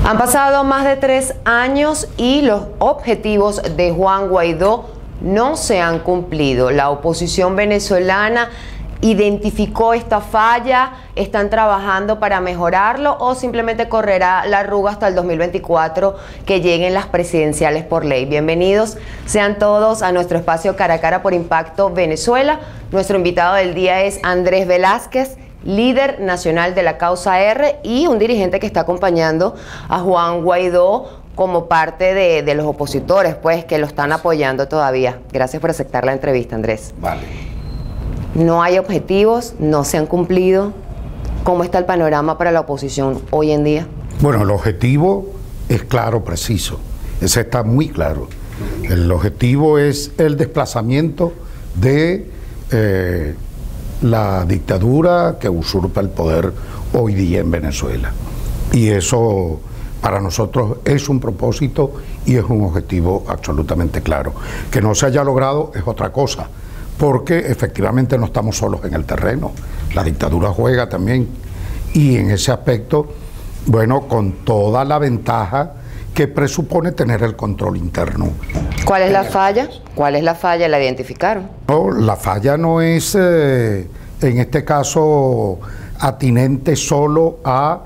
Han pasado más de 3 años y los objetivos de Juan Guaidó no se han cumplido. La oposición venezolana identificó esta falla, están trabajando para mejorarlo o simplemente correrá la arruga hasta el 2024 que lleguen las presidenciales por ley. Bienvenidos sean todos a nuestro espacio Cara a Cara por Impacto Venezuela. Nuestro invitado del día es Andrés Velázquez, líder nacional de la Causa R y un dirigente que está acompañando a Juan Guaidó como parte de los opositores, pues, que lo están apoyando todavía. Gracias por aceptar la entrevista, Andrés. Vale. No hay objetivos, no se han cumplido. ¿Cómo está el panorama para la oposición hoy en día? Bueno, el objetivo es claro, preciso. Ese está muy claro. El objetivo es el desplazamiento de la dictadura que usurpa el poder hoy día en Venezuela. Y eso para nosotros es un propósito y es un objetivo absolutamente claro. Que no se haya logrado es otra cosa, porque efectivamente no estamos solos en el terreno. La dictadura juega también, y en ese aspecto, bueno, con toda la ventaja que presupone tener el control interno. ¿Cuál es la falla? ¿Cuál es la falla? ¿La identificaron? No, la falla no es, en este caso, atinente solo a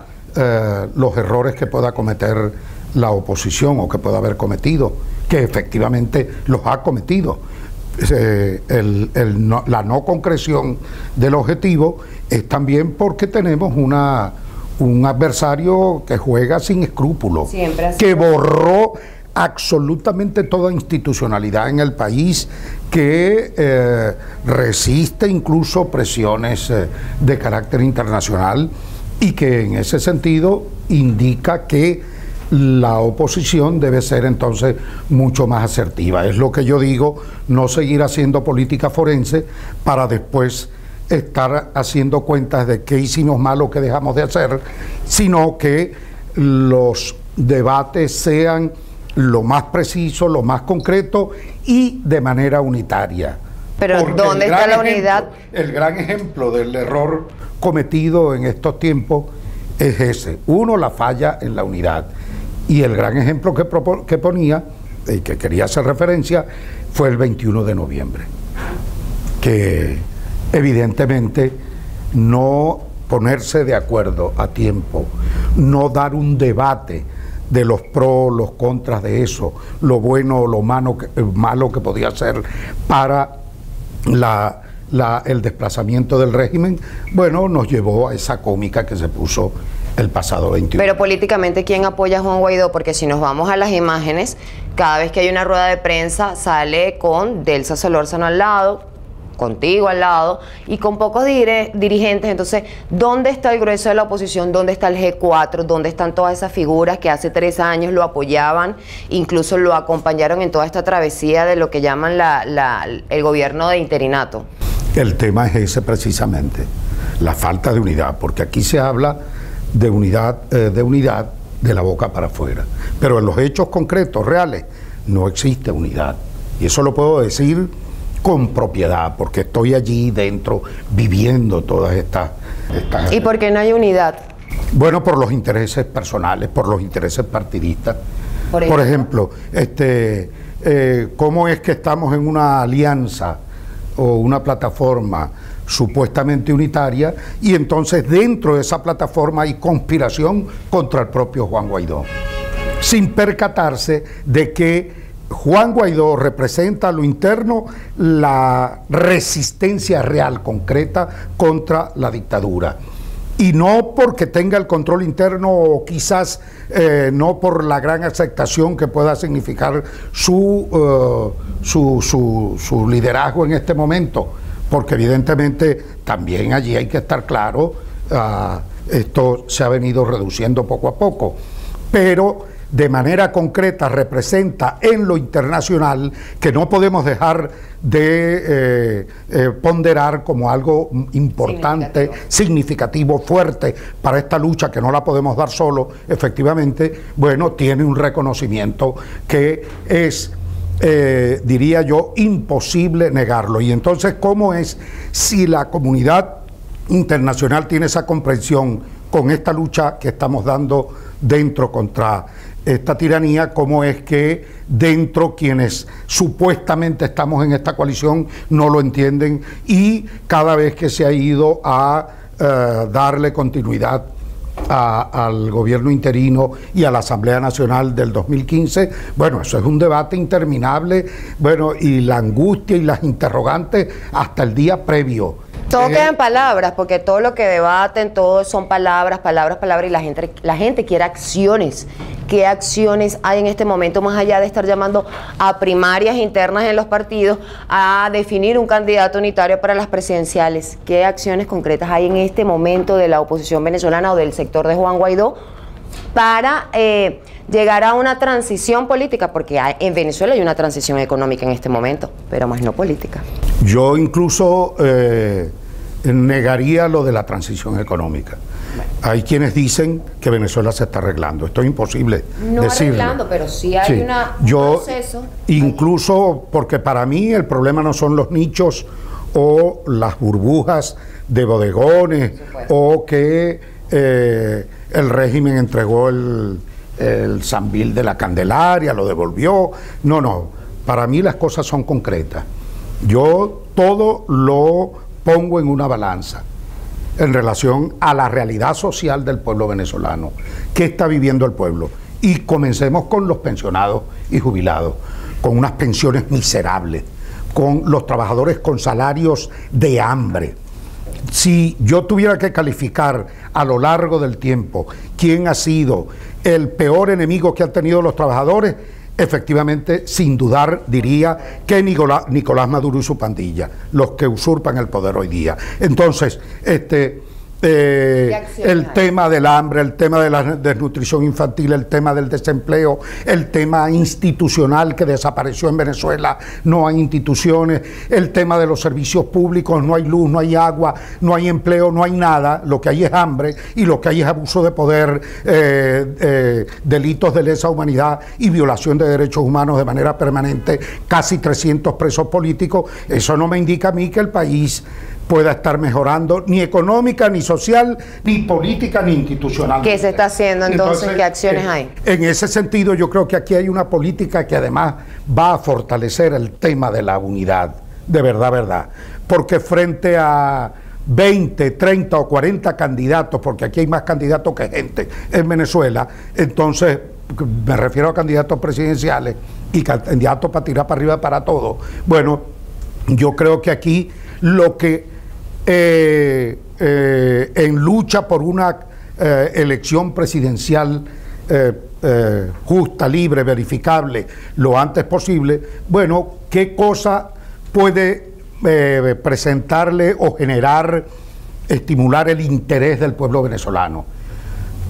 los errores que pueda cometer la oposición o que pueda haber cometido, que efectivamente los ha cometido. La no concreción del objetivo es también porque tenemos un adversario que juega sin escrúpulos, que borró absolutamente toda institucionalidad en el país, que resiste incluso presiones de carácter internacional y que en ese sentido indica que la oposición debe ser entonces mucho más asertiva. Es lo que yo digo, no seguir haciendo política forense para después estar haciendo cuentas de qué hicimos mal o qué dejamos de hacer, sino que los debates sean lo más preciso, lo más concreto y de manera unitaria. Pero porque ¿dónde está la unidad? El gran ejemplo del error cometido en estos tiempos es ese. Uno, la falla en la unidad. Y el gran ejemplo que ponía, y que quería hacer referencia, fue el 21 de noviembre. Que evidentemente no ponerse de acuerdo a tiempo, no dar un debate de los pros, los contras de eso, lo bueno o lo malo que podía ser para el desplazamiento del régimen, bueno, nos llevó a esa cómica que se puso el pasado 21. Pero políticamente, ¿quién apoya a Juan Guaidó? Porque si nos vamos a las imágenes, cada vez que hay una rueda de prensa sale con Delsa Solórzano al lado, contigo al lado y con pocos dirigentes. Entonces, ¿dónde está el grueso de la oposición? ¿Dónde está el G4? ¿Dónde están todas esas figuras que hace 3 años lo apoyaban, incluso lo acompañaron en toda esta travesía de lo que llaman el gobierno de interinato? El tema es ese precisamente, la falta de unidad, porque aquí se habla de unidad de la boca para afuera, pero en los hechos concretos, reales, no existe unidad. Y eso lo puedo decir con propiedad, porque estoy allí dentro viviendo todas estas... ¿Y por qué no hay unidad? Bueno, por los intereses personales, por los intereses partidistas. Por ejemplo, ¿cómo es que estamos en una alianza o una plataforma supuestamente unitaria y entonces dentro de esa plataforma hay conspiración contra el propio Juan Guaidó, sin percatarse de que Juan Guaidó representa a lo interno la resistencia real, concreta, contra la dictadura? Y no porque tenga el control interno o quizás no por la gran aceptación que pueda significar su liderazgo en este momento, porque evidentemente también allí hay que estar claro, esto se ha venido reduciendo poco a poco, pero de manera concreta representa en lo internacional, que no podemos dejar de ponderar como algo importante, significativo, fuerte para esta lucha, que no la podemos dar solo, efectivamente, bueno, tiene un reconocimiento que es, diría yo, imposible negarlo. Y entonces, ¿cómo es si la comunidad internacional tiene esa comprensión con esta lucha que estamos dando dentro contra esta tiranía, cómo es que dentro quienes supuestamente estamos en esta coalición no lo entienden, y cada vez que se ha ido a darle continuidad al gobierno interino y a la Asamblea Nacional del 2015, bueno, eso es un debate interminable, bueno, y la angustia y las interrogantes hasta el día previo. Todo queda en palabras, porque todo lo que debaten, todo son palabras, palabras, palabras, y la gente quiere acciones. ¿Qué acciones hay en este momento, más allá de estar llamando a primarias internas en los partidos, a definir un candidato unitario para las presidenciales? ¿Qué acciones concretas hay en este momento de la oposición venezolana o del sector de Juan Guaidó para llegar a una transición política? Porque en Venezuela hay una transición económica en este momento, pero más no política. Yo incluso negaría lo de la transición económica. Hay quienes dicen que Venezuela se está arreglando. Esto es imposible no decirlo. Arreglando, pero sí hay un proceso. Incluso porque para mí el problema no son los nichos o las burbujas de bodegones o que el régimen entregó el Sambil de la Candelaria, lo devolvió. No, no. Para mí las cosas son concretas. Yo todo lo pongo en una balanza en relación a la realidad social del pueblo venezolano. ¿Qué está viviendo el pueblo? Y comencemos con los pensionados y jubilados, con unas pensiones miserables, con los trabajadores con salarios de hambre. Si yo tuviera que calificar a lo largo del tiempo quién ha sido el peor enemigo que han tenido los trabajadores, efectivamente, sin dudar, diría que Nicolás Maduro y su pandilla, los que usurpan el poder hoy día. Entonces, el tema del hambre, el tema de la desnutrición infantil, el tema del desempleo, el tema institucional que desapareció en Venezuela, no hay instituciones, el tema de los servicios públicos, no hay luz, no hay agua, no hay empleo, no hay nada, lo que hay es hambre y lo que hay es abuso de poder, delitos de lesa humanidad y violación de derechos humanos de manera permanente, casi 300 presos políticos. Eso no me indica a mí que el país pueda estar mejorando ni económica, ni social, ni política, ni institucional. ¿Qué se está haciendo entonces? ¿Qué acciones hay? En ese sentido, yo creo que aquí hay una política que además va a fortalecer el tema de la unidad, de verdad, porque frente a 20, 30 o 40 candidatos, porque aquí hay más candidatos que gente en Venezuela, entonces me refiero a candidatos presidenciales y candidatos para tirar para arriba para todo. Bueno, yo creo que aquí lo que en lucha por una elección presidencial justa, libre, verificable, lo antes posible, bueno, ¿qué cosa puede presentarle o generar, estimular el interés del pueblo venezolano?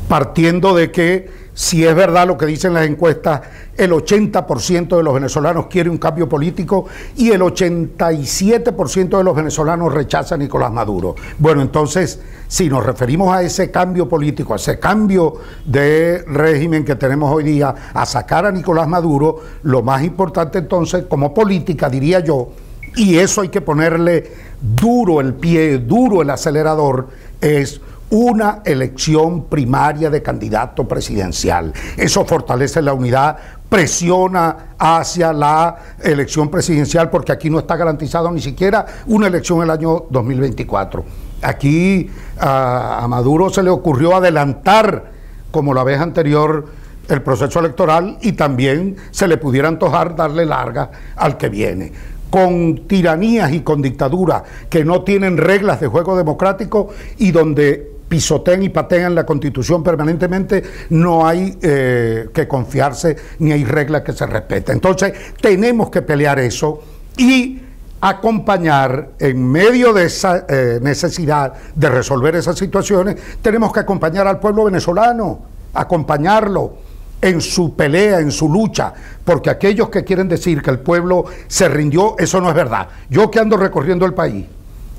Partiendo de que, si es verdad lo que dicen las encuestas, el 80% de los venezolanos quiere un cambio político y el 87% de los venezolanos rechaza a Nicolás Maduro. Bueno, entonces, si nos referimos a ese cambio político, a ese cambio de régimen que tenemos hoy día, a sacar a Nicolás Maduro, lo más importante entonces, como política, diría yo, y eso hay que ponerle duro el pie, duro el acelerador, es una elección primaria de candidato presidencial. Eso fortalece la unidad, presiona hacia la elección presidencial, porque aquí no está garantizado ni siquiera una elección el año 2024. Aquí a Maduro se le ocurrió adelantar, como la vez anterior, el proceso electoral, y también se le pudiera antojar darle larga al que viene. Con tiranías y con dictaduras que no tienen reglas de juego democrático y donde pisotean y patean la Constitución permanentemente, no hay que confiarse ni hay reglas que se respeten. Entonces tenemos que pelear eso y acompañar, en medio de esa necesidad de resolver esas situaciones, tenemos que acompañar al pueblo venezolano, acompañarlo en su pelea, en su lucha, porque aquellos que quieren decir que el pueblo se rindió, eso no es verdad. Yo que ando recorriendo el país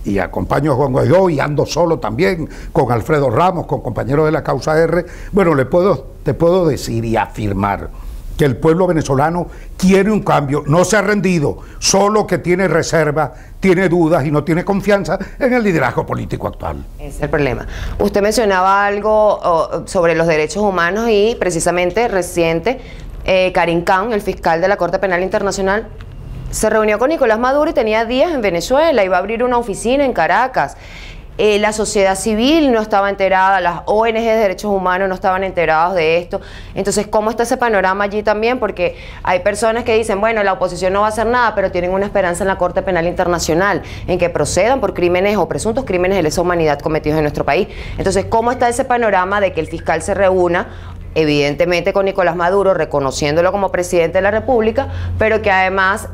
y acompaño a Juan Guaidó y ando solo también con Alfredo Ramos, con compañeros de la Causa R, bueno, te puedo decir y afirmar que el pueblo venezolano quiere un cambio, no se ha rendido, solo que tiene reservas, tiene dudas y no tiene confianza en el liderazgo político actual. Ese es el problema. Usted mencionaba algo sobre los derechos humanos y precisamente reciente, Karim Khan, el fiscal de la Corte Penal Internacional, se reunió con Nicolás Maduro y tenía días en Venezuela, iba a abrir una oficina en Caracas. La sociedad civil no estaba enterada, las ONG de derechos humanos no estaban enterados de esto. Entonces, ¿cómo está ese panorama allí también? Porque hay personas que dicen, bueno, la oposición no va a hacer nada, pero tienen una esperanza en la Corte Penal Internacional, en que procedan por crímenes o presuntos crímenes de lesa humanidad cometidos en nuestro país. Entonces, ¿cómo está ese panorama de que el fiscal se reúna, evidentemente con Nicolás Maduro, reconociéndolo como presidente de la República, pero que además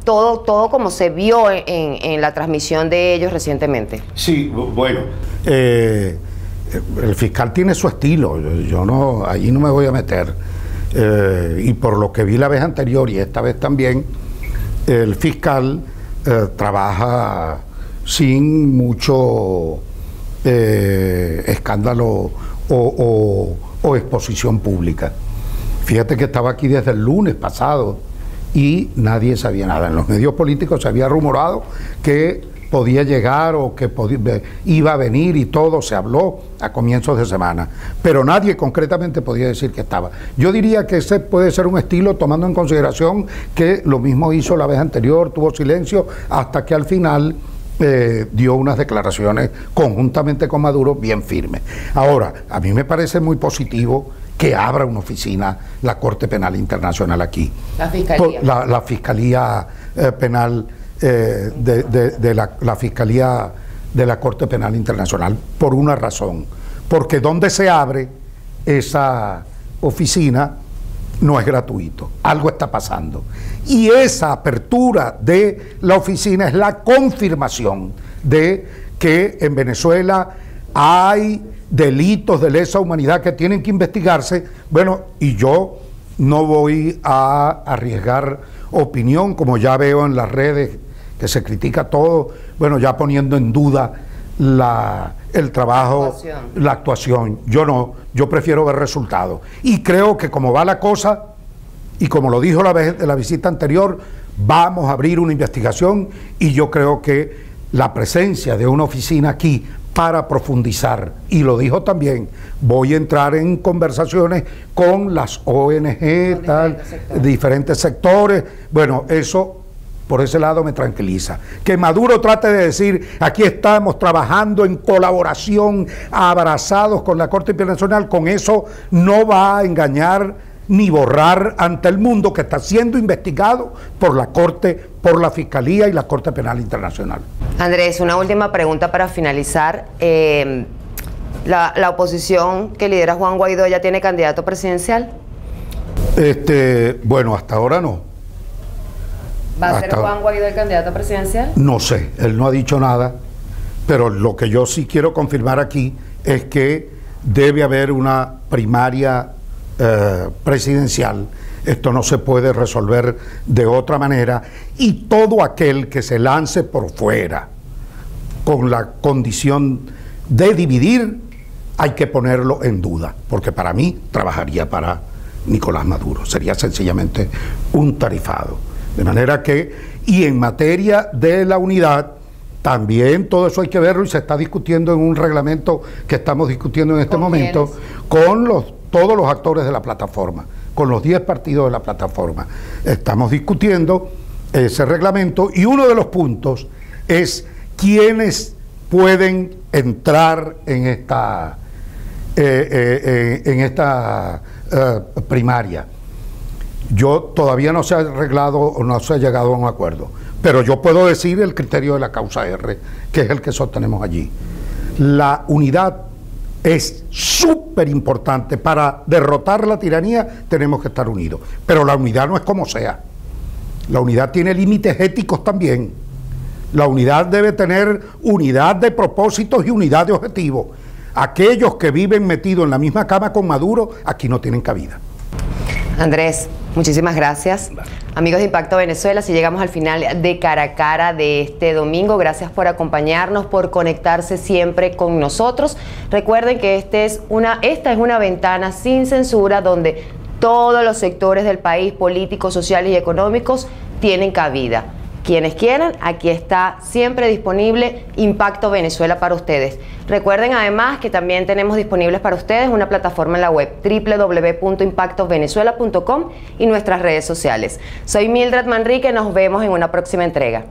todo como se vio en la transmisión de ellos recientemente? Sí, bueno, el fiscal tiene su estilo, yo allí no me voy a meter, y por lo que vi la vez anterior y esta vez también, el fiscal trabaja sin mucho escándalo o exposición pública. Fíjate que estaba aquí desde el lunes pasado y nadie sabía nada. En los medios políticos se había rumorado que podía llegar o que iba a venir y todo se habló a comienzos de semana, pero nadie concretamente podía decir que estaba. Yo diría que ese puede ser un estilo, tomando en consideración que lo mismo hizo la vez anterior, tuvo silencio hasta que al final dio unas declaraciones conjuntamente con Maduro bien firmes. Ahora, a mí me parece muy positivo que abra una oficina la Corte Penal Internacional aquí. La Fiscalía. La Fiscalía Penal la Fiscalía de la Corte Penal Internacional, por una razón. Porque donde se abre esa oficina no es gratuito, algo está pasando. Y esa apertura de la oficina es la confirmación de que en Venezuela hay delitos de lesa humanidad que tienen que investigarse. Bueno, y yo no voy a arriesgar opinión, como ya veo en las redes que se critica todo, bueno, ya poniendo en duda el trabajo, la actuación. Yo no, yo prefiero ver resultados. Y creo que como va la cosa, y como lo dijo la visita anterior, vamos a abrir una investigación y yo creo que la presencia de una oficina aquí para profundizar, y lo dijo también, voy a entrar en conversaciones con las ONG, diferentes sectores, bueno, eso por ese lado me tranquiliza. Que Maduro trate de decir, aquí estamos trabajando en colaboración, abrazados con la Corte Internacional, con eso no va a engañar ni borrar ante el mundo que está siendo investigado por la Corte, por la Fiscalía y la Corte Penal Internacional. Andrés, una última pregunta para finalizar. ¿La oposición que lidera Juan Guaidó ya tiene candidato presidencial? Bueno, hasta ahora no. ¿Va a ser Juan Guaidó el candidato presidencial? No sé, él no ha dicho nada, pero lo que yo sí quiero confirmar aquí es que debe haber una primaria presidencial. Esto no se puede resolver de otra manera, y todo aquel que se lance por fuera con la condición de dividir hay que ponerlo en duda, porque para mí trabajaría para Nicolás Maduro, sería sencillamente un tarifado. De manera que, y en materia de la unidad, también todo eso hay que verlo, y se está discutiendo en un reglamento que estamos discutiendo en este momento con todos los actores de la plataforma, con los 10 partidos de la plataforma. Estamos discutiendo ese reglamento, y uno de los puntos es quiénes pueden entrar en esta primaria. Yo todavía no se ha arreglado o no se ha llegado a un acuerdo, pero yo puedo decir el criterio de la causa R, que es el que sostenemos allí. La unidad es súper importante. Para derrotar la tiranía tenemos que estar unidos, pero la unidad no es como sea. La unidad tiene límites éticos también. La unidad debe tener unidad de propósitos y unidad de objetivos. Aquellos que viven metidos en la misma cama con Maduro, aquí no tienen cabida. Andrés, muchísimas gracias. Amigos de Impacto Venezuela, si llegamos al final de Cara a Cara de este domingo, gracias por acompañarnos, por conectarse siempre con nosotros. Recuerden que esta es una ventana sin censura donde Todos los sectores del país, políticos, sociales y económicos, tienen cabida. Quienes quieran, aquí está siempre disponible Impacto Venezuela para ustedes. Recuerden además que también tenemos disponibles para ustedes una plataforma en la web www.impactovenezuela.com y nuestras redes sociales. Soy Mildred Manrique, nos vemos en una próxima entrega.